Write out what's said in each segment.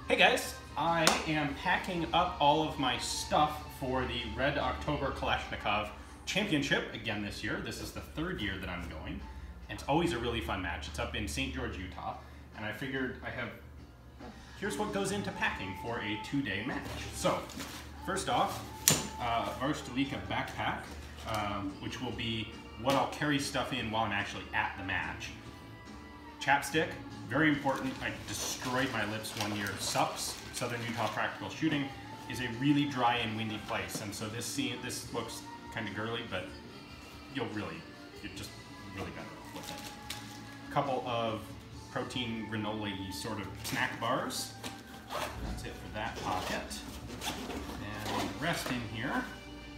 Hey guys, I am packing up all of my stuff for the Red October Kalashnikov Championship again this year. This is the third year that I'm going, and it's always a really fun match. It's up in St. George, Utah, and I figured here's what goes into packing for a 2-day match. So, first off, Varstalika backpack, which will be what I'll carry stuff in while I'm actually at the match. Chapstick, very important. I destroyed my lips one year. SUPS, Southern Utah Practical Shooting, is a really dry and windy place, and so this looks kind of girly, but you're just really better with it. A couple of protein granola-y sort of snack bars. That's it for that pocket. And the rest in here.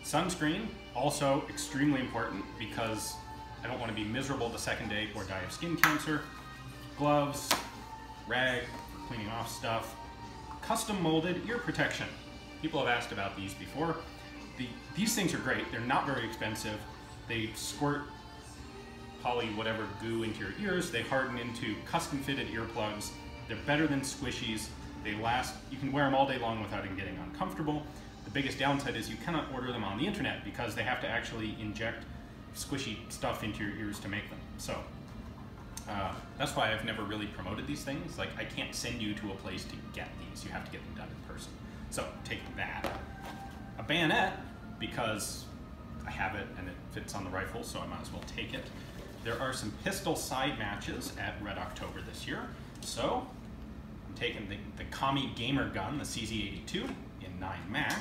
Sunscreen, also extremely important because I don't want to be miserable the second day or die of skin cancer. Gloves, rag, cleaning off stuff. Custom molded ear protection. People have asked about these before. These things are great. They're not very expensive. They squirt poly whatever goo into your ears. They harden into custom fitted earplugs. They're better than squishies. They last, you can wear them all day long without it getting uncomfortable. The biggest downside is you cannot order them on the internet because they have to actually inject squishy stuff into your ears to make them. So that's why I've never really promoted these things. Like, I can't send you to a place to get these. You have to get them done in person. So take that. A bayonet, because I have it and it fits on the rifle, so I might as well take it. There are some pistol side matches at Red October this year. So I'm taking the Kami Gamer gun, the CZ82 in 9 Mac.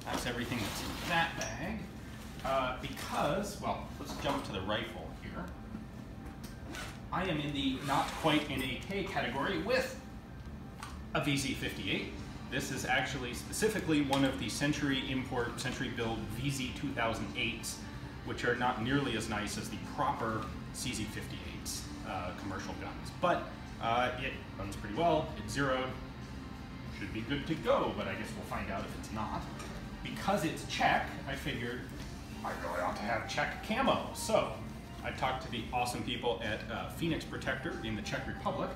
That's everything that's in that bag. Because, well, let's jump to the rifle here. I am in the not quite in 8K category with a VZ58. This is actually specifically one of the Century import, Century build VZ2008s, which are not nearly as nice as the proper CZ58s, commercial guns. But it runs pretty well, it's zeroed, should be good to go, but I guess we'll find out if it's not. Because it's Czech, I figured I really ought to have Czech camo. So I talked to the awesome people at Phoenix Protector in the Czech Republic,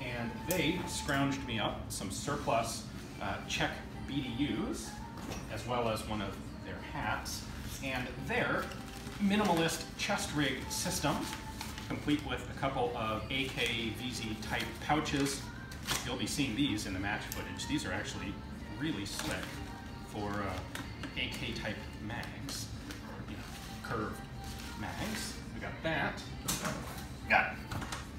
and they scrounged me up some surplus Czech BDUs, as well as one of their hats, and their minimalist chest rig system, complete with a couple of AK VZ type pouches. You'll be seeing these in the match footage. These are actually really slick for AK type mags, or, curved mags. We got that. Got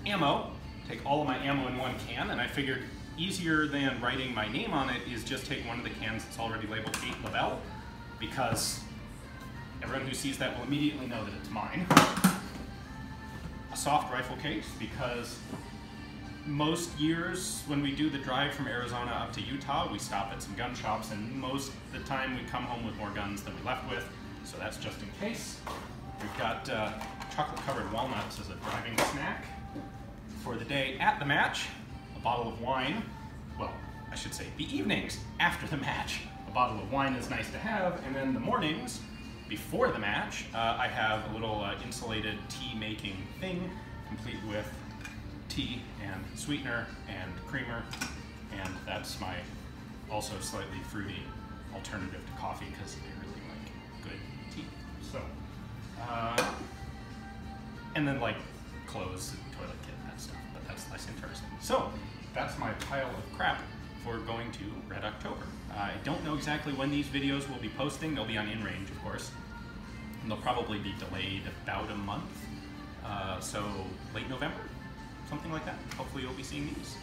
ammo. Take all of my ammo in one can, and I figured easier than writing my name on it is just take one of the cans that's already labeled 8 Label, because everyone who sees that will immediately know that it's mine. A soft rifle case, because most years when we do the drive from Arizona up to Utah, we stop at some gun shops, and most of the time we come home with more guns than we left with, so that's just in case. We've got chocolate-covered walnuts as a driving snack. For the day at the match, a bottle of wine. Well, I should say the evenings after the match. A bottle of wine is nice to have, and then the mornings before the match, I have a little insulated tea-making thing, complete with tea and sweetener and creamer, and that's my also slightly fruity alternative to coffee because I really like good tea. So, and then like clothes, toilet kit, that stuff, but that's less interesting. So that's my pile of crap for going to Red October. I don't know exactly when these videos will be posting. They'll be on InRange, of course, and they'll probably be delayed about a month, so late November, something like that. Hopefully you'll be seeing these.